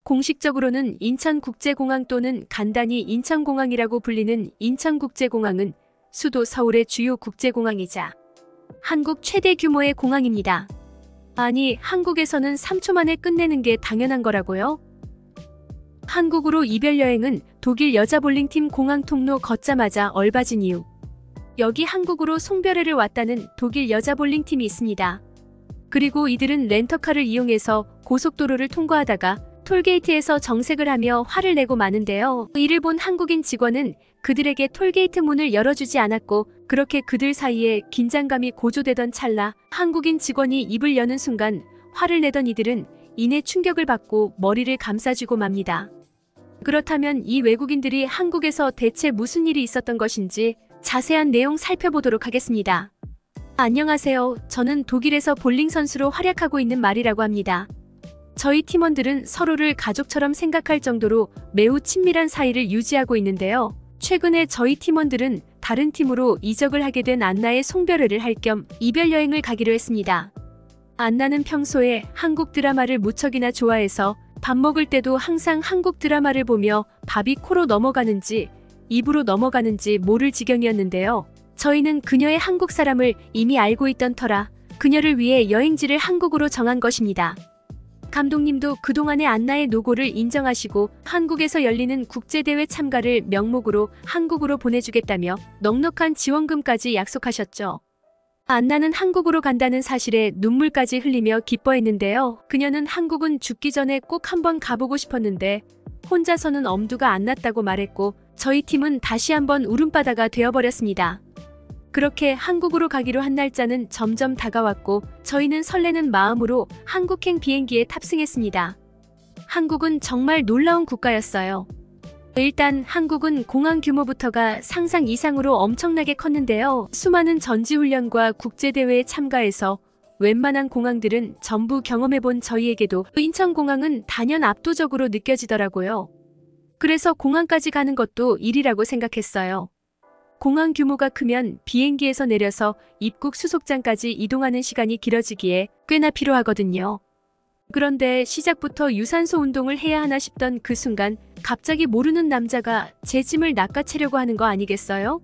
공식적으로는 인천국제공항 또는 간단히 인천공항이라고 불리는 인천국제공항은 수도 서울의 주요 국제공항이자 한국 최대 규모의 공항입니다. 아니, 한국에서는 3초 만에 끝내는 게 당연한 거라고요? 한국으로 이별여행은 독일 여자 볼링팀 공항 통로 걷자마자 얼바진 이유. 여기 한국으로 송별회를 왔다는 독일 여자 볼링팀이 있습니다. 그리고 이들은 렌터카를 이용해서 고속도로를 통과하다가 톨게이트에서 정색을 하며 화를 내고 마는데요. 이를 본 한국인 직원은 그들에게 톨게이트 문을 열어주지 않았고, 그렇게 그들 사이에 긴장감이 고조되던 찰나 한국인 직원이 입을 여는 순간 화를 내던 이들은 이내 충격을 받고 머리를 감싸쥐고 맙니다. 그렇다면 이 외국인들이 한국에서 대체 무슨 일이 있었던 것인지 자세한 내용 살펴보도록 하겠습니다. 안녕하세요. 저는 독일에서 볼링 선수로 활약하고 있는 말이라고 합니다. 저희 팀원들은 서로를 가족처럼 생각할 정도로 매우 친밀한 사이를 유지하고 있는데요. 최근에 저희 팀원들은 다른 팀으로 이적을 하게 된 안나의 송별회를 할 겸 이별 여행을 가기로 했습니다. 안나는 평소에 한국 드라마를 무척이나 좋아해서 밥 먹을 때도 항상 한국 드라마를 보며 밥이 코로 넘어가는지 입으로 넘어가는지 모를 지경이었는데요. 저희는 그녀의 한국 사람을 이미 알고 있던 터라 그녀를 위해 여행지를 한국으로 정한 것입니다. 감독님도 그동안의 안나의 노고를 인정하시고 한국에서 열리는 국제대회 참가를 명목으로 한국으로 보내주겠다며 넉넉한 지원금까지 약속하셨죠. 안나는 한국으로 간다는 사실에 눈물까지 흘리며 기뻐했는데요. 그녀는 한국은 죽기 전에 꼭 한번 가보고 싶었는데 혼자서는 엄두가 안 났다고 말했고, 저희 팀은 다시 한번 울음바다가 되어버렸습니다. 그렇게 한국으로 가기로 한 날짜는 점점 다가왔고, 저희는 설레는 마음으로 한국행 비행기에 탑승했습니다. 한국은 정말 놀라운 국가였어요. 일단 한국은 공항 규모부터가 상상 이상으로 엄청나게 컸는데요. 수많은 전지훈련과 국제대회에 참가해서 웬만한 공항들은 전부 경험해본 저희에게도 인천공항은 단연 압도적으로 느껴지더라고요. 그래서 공항까지 가는 것도 일이라고 생각했어요. 공항 규모가 크면 비행기에서 내려서 입국 수속장까지 이동하는 시간이 길어지기에 꽤나 필요하거든요. 그런데 시작부터 유산소 운동을 해야 하나 싶던 그 순간 갑자기 모르는 남자가 제 짐을 낚아채려고 하는 거 아니겠어요?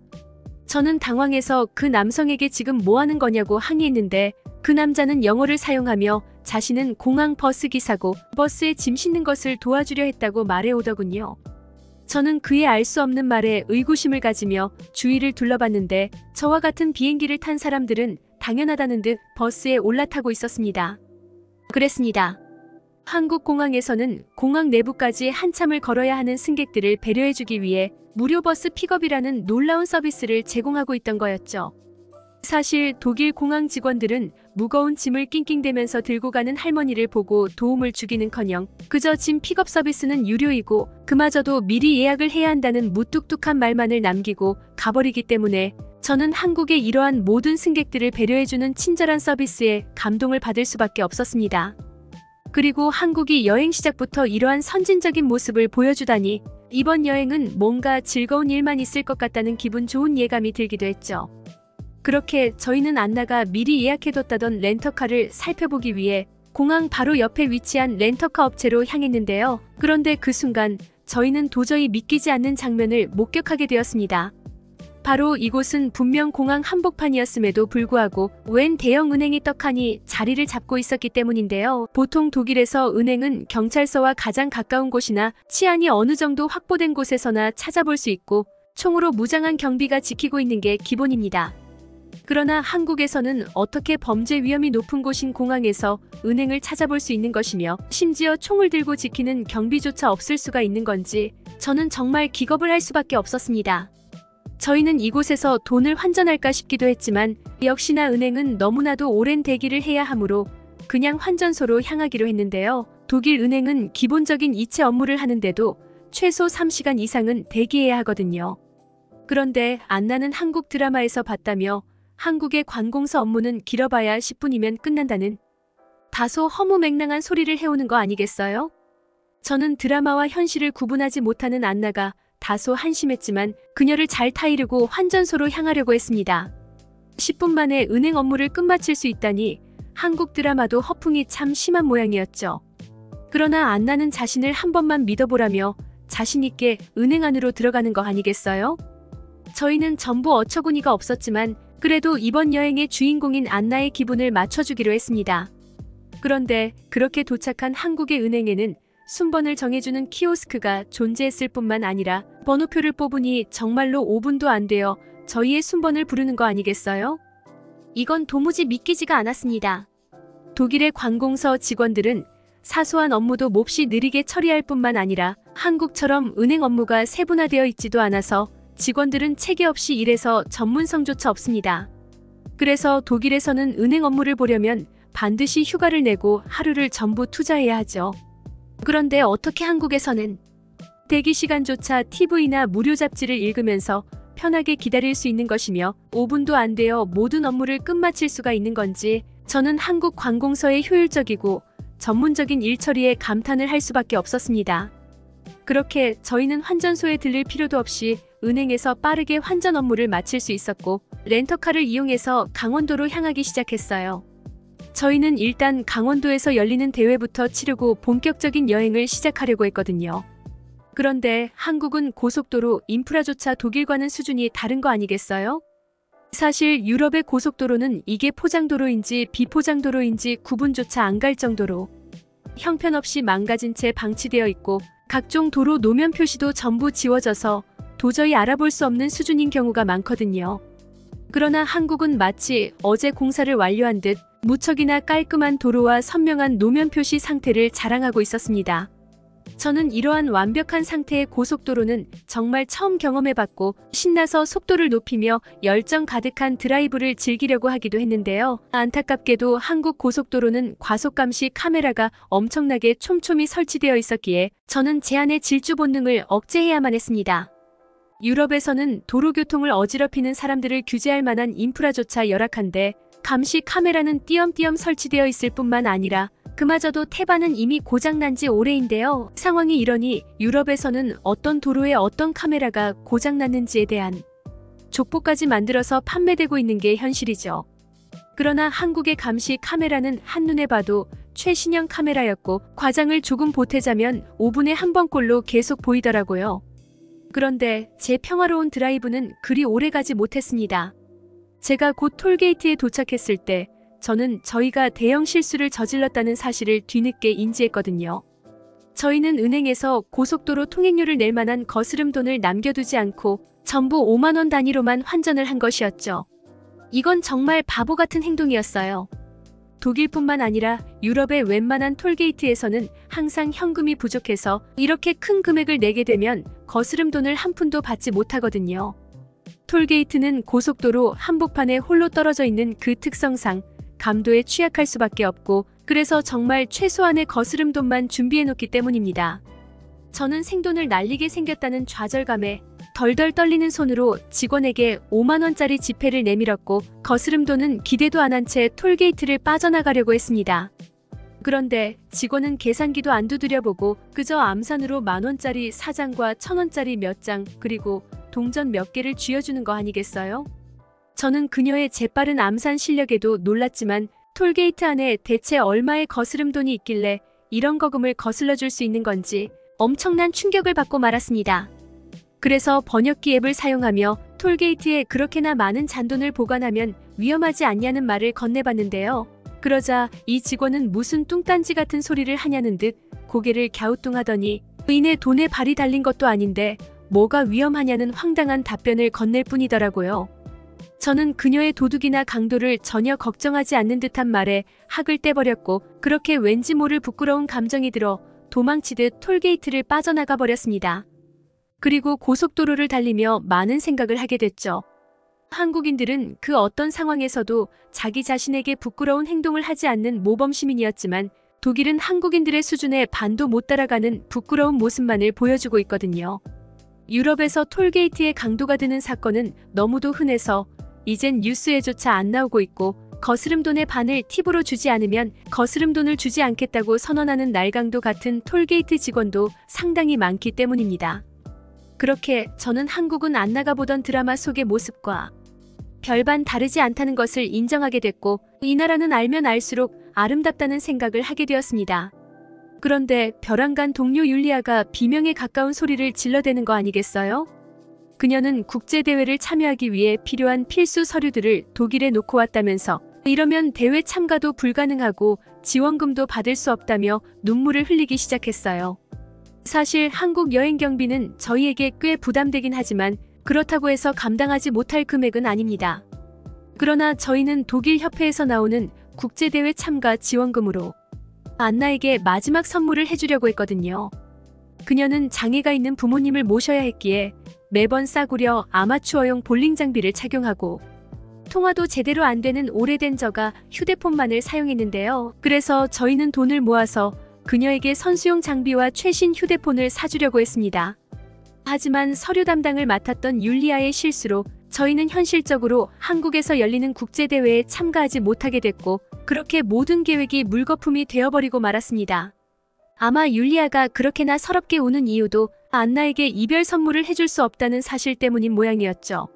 저는 당황해서 그 남성에게 지금 뭐 하는 거냐고 항의했는데 그 남자는 영어를 사용하며 자신은 공항 버스 기사고 버스에 짐 싣는 것을 도와주려 했다고 말해오더군요. 저는 그의 알 수 없는 말에 의구심을 가지며 주위를 둘러봤는데 저와 같은 비행기를 탄 사람들은 당연하다는 듯 버스에 올라타고 있었습니다. 그랬습니다. 한국 공항에서는 공항 내부까지 한참을 걸어야 하는 승객들을 배려해주기 위해 무료 버스 픽업이라는 놀라운 서비스를 제공하고 있던 거였죠. 사실 독일 공항 직원들은 무거운 짐을 낑낑대면서 들고 가는 할머니를 보고 도움을 주기는커녕 그저 짐 픽업 서비스는 유료이고 그마저도 미리 예약을 해야 한다는 무뚝뚝한 말만을 남기고 가버리기 때문에 저는 한국의 이러한 모든 승객들을 배려해주는 친절한 서비스에 감동을 받을 수밖에 없었습니다. 그리고 한국이 여행 시작부터 이러한 선진적인 모습을 보여주다니 이번 여행은 뭔가 즐거운 일만 있을 것 같다는 기분 좋은 예감이 들기도 했죠. 그렇게 저희는 안나가 미리 예약해뒀다던 렌터카를 살펴보기 위해 공항 바로 옆에 위치한 렌터카 업체로 향했는데요. 그런데 그 순간 저희는 도저히 믿기지 않는 장면을 목격하게 되었습니다. 바로 이곳은 분명 공항 한복판이었음에도 불구하고 웬 대형 은행이 떡하니 자리를 잡고 있었기 때문인데요. 보통 독일에서 은행은 경찰서와 가장 가까운 곳이나 치안이 어느 정도 확보된 곳에서나 찾아볼 수 있고 총으로 무장한 경비가 지키고 있는 게 기본입니다. 그러나 한국에서는 어떻게 범죄 위험이 높은 곳인 공항에서 은행을 찾아볼 수 있는 것이며 심지어 총을 들고 지키는 경비조차 없을 수가 있는 건지 저는 정말 기겁을 할 수밖에 없었습니다. 저희는 이곳에서 돈을 환전할까 싶기도 했지만 역시나 은행은 너무나도 오랜 대기를 해야 하므로 그냥 환전소로 향하기로 했는데요. 독일 은행은 기본적인 이체 업무를 하는데도 최소 3시간 이상은 대기해야 하거든요. 그런데 안나는 한국 드라마에서 봤다며 한국의 관공서 업무는 길어봐야 10분이면 끝난다는 다소 허무맹랑한 소리를 해오는 거 아니겠어요? 저는 드라마와 현실을 구분하지 못하는 안나가 다소 한심했지만 그녀를 잘 타이르고 환전소로 향하려고 했습니다. 10분 만에 은행 업무를 끝마칠 수 있다니 한국 드라마도 허풍이 참 심한 모양이었죠. 그러나 안나는 자신을 한 번만 믿어보라며 자신있게 은행 안으로 들어가는 거 아니겠어요? 저희는 전부 어처구니가 없었지만 그래도 이번 여행의 주인공인 안나의 기분을 맞춰주기로 했습니다. 그런데 그렇게 도착한 한국의 은행에는 순번을 정해주는 키오스크가 존재했을 뿐만 아니라 번호표를 뽑으니 정말로 5분도 안 되어 저희의 순번을 부르는 거 아니겠어요? 이건 도무지 믿기지가 않았습니다. 독일의 관공서 직원들은 사소한 업무도 몹시 느리게 처리할 뿐만 아니라 한국처럼 은행 업무가 세분화되어 있지도 않아서 직원들은 체계 없이 일해서 전문성조차 없습니다. 그래서 독일에서는 은행 업무를 보려면 반드시 휴가를 내고 하루를 전부 투자해야 하죠. 그런데 어떻게 한국에서는 대기 시간조차 TV나 무료 잡지를 읽으면서 편하게 기다릴 수 있는 것이며 5분도 안 되어 모든 업무를 끝마칠 수가 있는 건지 저는 한국 관공서의 효율적이고 전문적인 일 처리에 감탄을 할 수밖에 없었습니다. 그렇게 저희는 환전소에 들릴 필요도 없이 은행에서 빠르게 환전 업무를 마칠 수 있었고 렌터카를 이용해서 강원도로 향하기 시작했어요. 저희는 일단 강원도에서 열리는 대회부터 치르고 본격적인 여행을 시작하려고 했거든요. 그런데 한국은 고속도로 인프라조차 독일과는 수준이 다른 거 아니겠어요? 사실 유럽의 고속도로는 이게 포장도로인지 비포장도로인지 구분조차 안 갈 정도로 형편없이 망가진 채 방치되어 있고 각종 도로 노면 표시도 전부 지워져서 도저히 알아볼 수 없는 수준인 경우가 많거든요. 그러나 한국은 마치 어제 공사를 완료한 듯 무척이나 깔끔한 도로와 선명한 노면 표시 상태를 자랑하고 있었습니다. 저는 이러한 완벽한 상태의 고속도로는 정말 처음 경험해봤고 신나서 속도를 높이며 열정 가득한 드라이브를 즐기려고 하기도 했는데요. 안타깝게도 한국 고속도로는 과속감시 카메라가 엄청나게 촘촘히 설치되어 있었기에 저는 제 안의 질주 본능을 억제해야만 했습니다. 유럽에서는 도로교통을 어지럽히는 사람들을 규제할 만한 인프라조차 열악한데 감시 카메라는 띄엄띄엄 설치되어 있을 뿐만 아니라 그마저도 태반은 이미 고장난 지 오래인데요. 상황이 이러니 유럽에서는 어떤 도로에 어떤 카메라가 고장났는지에 대한 족보까지 만들어서 판매되고 있는 게 현실이죠. 그러나 한국의 감시 카메라는 한눈에 봐도 최신형 카메라였고 과장을 조금 보태자면 5분에 한 번꼴로 계속 보이더라고요. 그런데 제 평화로운 드라이브는 그리 오래가지 못했습니다. 제가 곧 톨게이트에 도착했을 때 저는 저희가 대형 실수를 저질렀다는 사실을 뒤늦게 인지했거든요. 저희는 은행에서 고속도로 통행료를 낼 만한 거스름 돈을 남겨두지 않고 전부 5만 원 단위로만 환전을 한 것이었죠. 이건 정말 바보 같은 행동이었어요. 독일뿐만 아니라 유럽의 웬만한 톨게이트에서는 항상 현금이 부족해서 이렇게 큰 금액을 내게 되면 거스름 돈을 한 푼도 받지 못하거든요. 톨게이트는 고속도로 한복판에 홀로 떨어져 있는 그 특성상 감도에 취약할 수밖에 없고 그래서 정말 최소한의 거스름 돈만 준비해놓기 때문입니다. 저는 생돈을 날리게 생겼다는 좌절감에 덜덜 떨리는 손으로 직원에게 5만 원짜리 지폐를 내밀었고 거스름 돈은 기대도 안 한 채 톨게이트를 빠져나가려고 했습니다. 그런데 직원은 계산기도 안 두드려보고 그저 암산으로 1만 원짜리 4장과 1,000 원짜리 몇 장 그리고 동전 몇 개를 쥐어주는 거 아니겠어요? 저는 그녀의 재빠른 암산 실력에도 놀랐지만 톨게이트 안에 대체 얼마의 거스름 돈이 있길래 이런 거금을 거슬러 줄 수 있는 건지 엄청난 충격을 받고 말았습니다. 그래서 번역기 앱을 사용하며 톨게이트에 그렇게나 많은 잔돈을 보관하면 위험하지 않냐는 말을 건네봤는데요. 그러자 이 직원은 무슨 뚱딴지 같은 소리를 하냐는 듯 고개를 갸우뚱하더니 의인의 돈에 발이 달린 것도 아닌데 뭐가 위험하냐는 황당한 답변을 건넬 뿐이더라고요. 저는 그녀의 도둑이나 강도를 전혀 걱정하지 않는 듯한 말에 학을 떼버렸고 그렇게 왠지 모를 부끄러운 감정이 들어 도망치듯 톨게이트를 빠져나가 버렸습니다. 그리고 고속도로를 달리며 많은 생각을 하게 됐죠. 한국인들은 그 어떤 상황에서도 자기 자신에게 부끄러운 행동을 하지 않는 모범 시민이었지만 독일은 한국인들의 수준에 반도 못 따라가는 부끄러운 모습만을 보여주고 있거든요. 유럽에서 톨게이트에 강도가 드는 사건은 너무도 흔해서 이젠 뉴스에조차 안 나오고 있고 거스름 돈의 반을 팁으로 주지 않으면 거스름 돈을 주지 않겠다고 선언하는 날강도 같은 톨게이트 직원도 상당히 많기 때문입니다. 그렇게 저는 한국은 안 나가보던 드라마 속의 모습과 별반 다르지 않다는 것을 인정하게 됐고 이 나라는 알면 알수록 아름답다는 생각을 하게 되었습니다. 그런데 벼랑간 동료 율리아가 비명에 가까운 소리를 질러대는 거 아니겠어요? 그녀는 국제대회를 참여하기 위해 필요한 필수 서류들을 독일에 놓고 왔다면서 이러면 대회 참가도 불가능하고 지원금도 받을 수 없다며 눈물을 흘리기 시작했어요. 사실 한국 여행 경비는 저희에게 꽤 부담되긴 하지만 그렇다고 해서 감당하지 못할 금액은 아닙니다. 그러나 저희는 독일 협회에서 나오는 국제대회 참가 지원금으로 안나에게 마지막 선물을 해주려고 했거든요. 그녀는 장애가 있는 부모님을 모셔야 했기에 매번 싸구려 아마추어용 볼링 장비를 착용하고 통화도 제대로 안 되는 오래된 저가 휴대폰만을 사용했는데요. 그래서 저희는 돈을 모아서 그녀에게 선수용 장비와 최신 휴대폰을 사주려고 했습니다. 하지만 서류 담당을 맡았던 율리아의 실수로 저희는 현실적으로 한국에서 열리는 국제대회에 참가하지 못하게 됐고 그렇게 모든 계획이 물거품이 되어버리고 말았습니다. 아마 율리아가 그렇게나 서럽게 우는 이유도 안나에게 이별 선물을 해줄 수 없다는 사실 때문인 모양이었죠.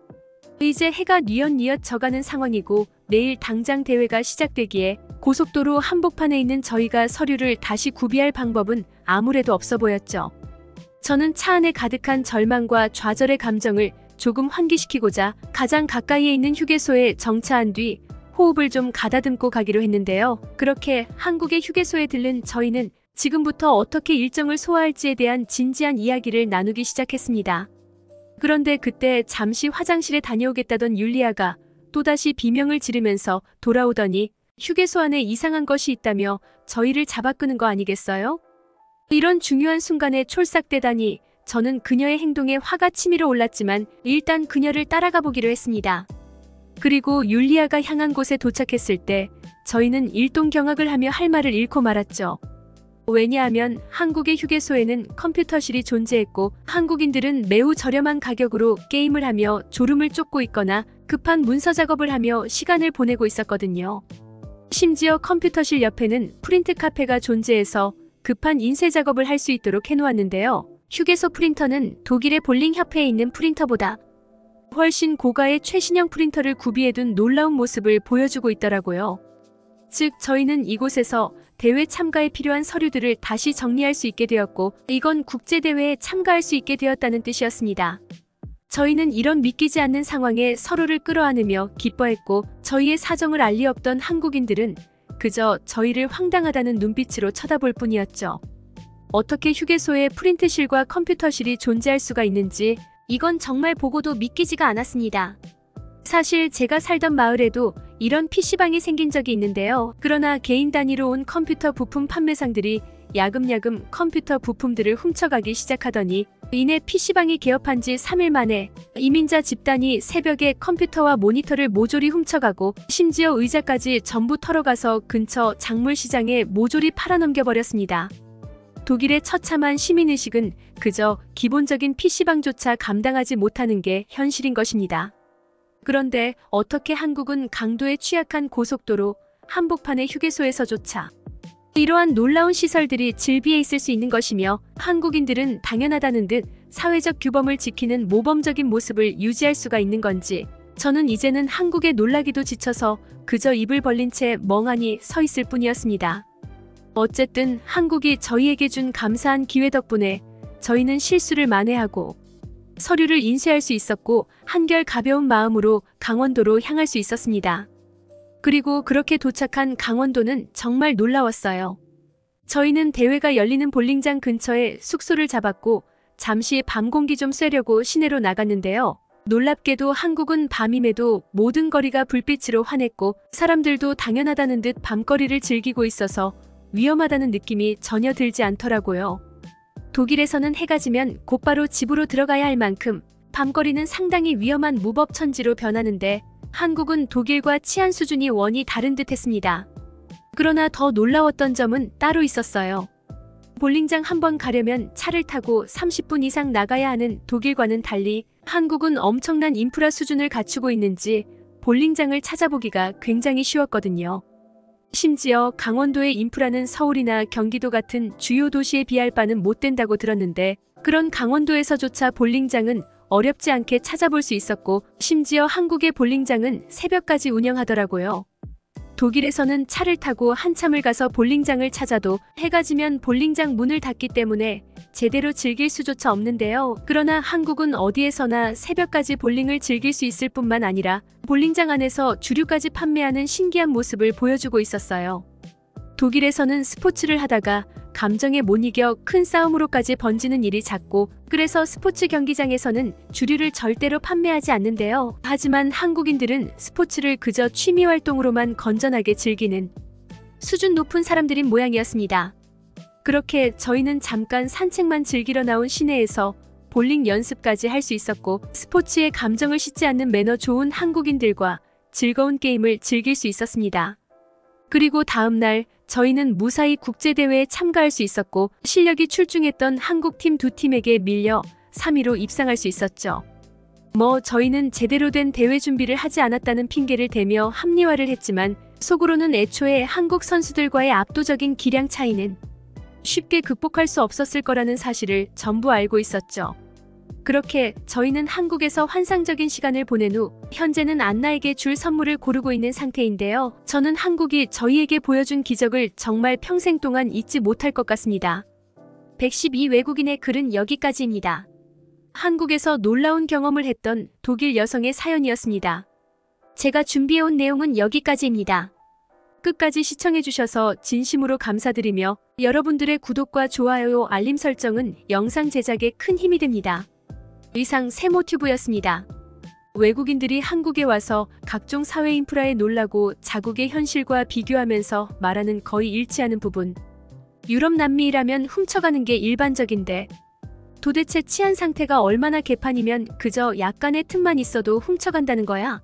이제 해가 뉘엿뉘엿 져가는 상황이고 내일 당장 대회가 시작되기에 고속도로 한복판에 있는 저희가 서류를 다시 구비할 방법은 아무래도 없어 보였죠. 저는 차 안에 가득한 절망과 좌절의 감정을 조금 환기시키고자 가장 가까이에 있는 휴게소에 정차한 뒤 호흡을 좀 가다듬고 가기로 했는데요. 그렇게 한국의 휴게소에 들른 저희는 지금부터 어떻게 일정을 소화할지에 대한 진지한 이야기를 나누기 시작했습니다. 그런데 그때 잠시 화장실에 다녀오겠다던 율리아가 또다시 비명을 지르면서 돌아오더니 휴게소 안에 이상한 것이 있다며 저희를 잡아끄는 거 아니겠어요? 이런 중요한 순간에 촐싹대다니 저는 그녀의 행동에 화가 치밀어 올랐지만 일단 그녀를 따라가 보기로 했습니다. 그리고 율리아가 향한 곳에 도착했을 때 저희는 일동경악을 하며 할 말을 잃고 말았죠. 왜냐하면 한국의 휴게소에는 컴퓨터실이 존재했고 한국인들은 매우 저렴한 가격으로 게임을 하며 졸음을 쫓고 있거나 급한 문서 작업을 하며 시간을 보내고 있었거든요. 심지어 컴퓨터실 옆에는 프린트 카페가 존재해서 급한 인쇄 작업을 할 수 있도록 해놓았는데요. 휴게소 프린터는 독일의 볼링 협회에 있는 프린터보다 훨씬 고가의 최신형 프린터를 구비해둔 놀라운 모습을 보여주고 있더라고요. 즉 저희는 이곳에서 대회 참가에 필요한 서류들을 다시 정리할 수 있게 되었고 이건 국제대회에 참가할 수 있게 되었다는 뜻이었습니다. 저희는 이런 믿기지 않는 상황에 서로를 끌어안으며 기뻐했고 저희의 사정을 알 리 없던 한국인들은 그저 저희를 황당하다는 눈빛으로 쳐다볼 뿐이었죠. 어떻게 휴게소에 프린트실과 컴퓨터실이 존재할 수가 있는지 이건 정말 보고도 믿기지가 않았습니다. 사실 제가 살던 마을에도 이런 PC방이 생긴 적이 있는데요. 그러나 개인 단위로 온 컴퓨터 부품 판매상들이 야금야금 컴퓨터 부품들을 훔쳐가기 시작하더니 이내 PC방이 개업한 지 3일 만에 이민자 집단이 새벽에 컴퓨터와 모니터를 모조리 훔쳐가고 심지어 의자까지 전부 털어가서 근처 작물시장에 모조리 팔아넘겨버렸습니다. 독일의 처참한 시민의식은 그저 기본적인 PC방조차 감당하지 못하는 게 현실인 것입니다. 그런데 어떻게 한국은 강도에 취약한 고속도로, 한복판의 휴게소에서조차 이러한 놀라운 시설들이 즐비해 있을 수 있는 것이며 한국인들은 당연하다는 듯 사회적 규범을 지키는 모범적인 모습을 유지할 수가 있는 건지 저는 이제는 한국에 놀라기도 지쳐서 그저 입을 벌린 채 멍하니 서 있을 뿐이었습니다. 어쨌든 한국이 저희에게 준 감사한 기회 덕분에 저희는 실수를 만회하고 서류를 인쇄할 수 있었고 한결 가벼운 마음으로 강원도로 향할 수 있었습니다. 그리고 그렇게 도착한 강원도는 정말 놀라웠어요. 저희는 대회가 열리는 볼링장 근처에 숙소를 잡았고 잠시 밤 공기 좀 쐬려고 시내로 나갔는데요. 놀랍게도 한국은 밤임에도 모든 거리가 불빛으로 환했고 사람들도 당연하다는 듯 밤거리를 즐기고 있어서 위험하다는 느낌이 전혀 들지 않더라고요. 독일에서는 해가 지면 곧바로 집으로 들어가야 할 만큼 밤거리는 상당히 위험한 무법천지로 변하는데 한국은 독일과 치안 수준이 원이 다른 듯 했습니다. 그러나 더 놀라웠던 점은 따로 있었어요. 볼링장 한번 가려면 차를 타고 30분 이상 나가야 하는 독일과는 달리 한국은 엄청난 인프라 수준을 갖추고 있는지 볼링장을 찾아보기가 굉장히 쉬웠거든요. 심지어 강원도의 인프라는 서울이나 경기도 같은 주요 도시에 비할 바는 못 된다고 들었는데 그런 강원도에서조차 볼링장은 어렵지 않게 찾아볼 수 있었고 심지어 한국의 볼링장은 새벽까지 운영하더라고요. 독일에서는 차를 타고 한참을 가서 볼링장을 찾아도 해가 지면 볼링장 문을 닫기 때문에 제대로 즐길 수조차 없는데요. 그러나 한국은 어디에서나 새벽까지 볼링을 즐길 수 있을 뿐만 아니라 볼링장 안에서 주류까지 판매하는 신기한 모습을 보여주고 있었어요. 독일에서는 스포츠를 하다가 감정에 못 이겨 큰 싸움으로까지 번지는 일이 잦고, 그래서 스포츠 경기장에서는 주류를 절대로 판매하지 않는데요. 하지만 한국인들은 스포츠를 그저 취미 활동으로만 건전하게 즐기는 수준 높은 사람들인 모양이었습니다. 그렇게 저희는 잠깐 산책만 즐기러 나온 시내에서 볼링 연습까지 할 수 있었고, 스포츠에 감정을 싣지 않는 매너 좋은 한국인들과 즐거운 게임을 즐길 수 있었습니다. 그리고 다음 날 저희는 무사히 국제대회에 참가할 수 있었고, 실력이 출중했던 한국팀 두 팀에게 밀려 3위로 입상할 수 있었죠. 저희는 제대로 된 대회 준비를 하지 않았다는 핑계를 대며 합리화를 했지만, 속으로는 애초에 한국 선수들과의 압도적인 기량 차이는 쉽게 극복할 수 없었을 거라는 사실을 전부 알고 있었죠. 그렇게 저희는 한국에서 환상적인 시간을 보낸 후 현재는 안나에게 줄 선물을 고르고 있는 상태인데요. 저는 한국이 저희에게 보여준 기적을 정말 평생 동안 잊지 못할 것 같습니다. 112 외국인의 글은 여기까지입니다. 한국에서 놀라운 경험을 했던 독일 여성의 사연이었습니다. 제가 준비해온 내용은 여기까지입니다. 끝까지 시청해주셔서 진심으로 감사드리며 여러분들의 구독과 좋아요, 알림 설정은 영상 제작에 큰 힘이 됩니다. 이상 세모튜브였습니다. 외국인들이 한국에 와서 각종 사회 인프라에 놀라고 자국의 현실과 비교하면서 말하는 거의 일치하는 부분. 유럽 남미라면 훔쳐가는 게 일반적인데 도대체 치안 상태가 얼마나 개판이면 그저 약간의 틈만 있어도 훔쳐간다는 거야?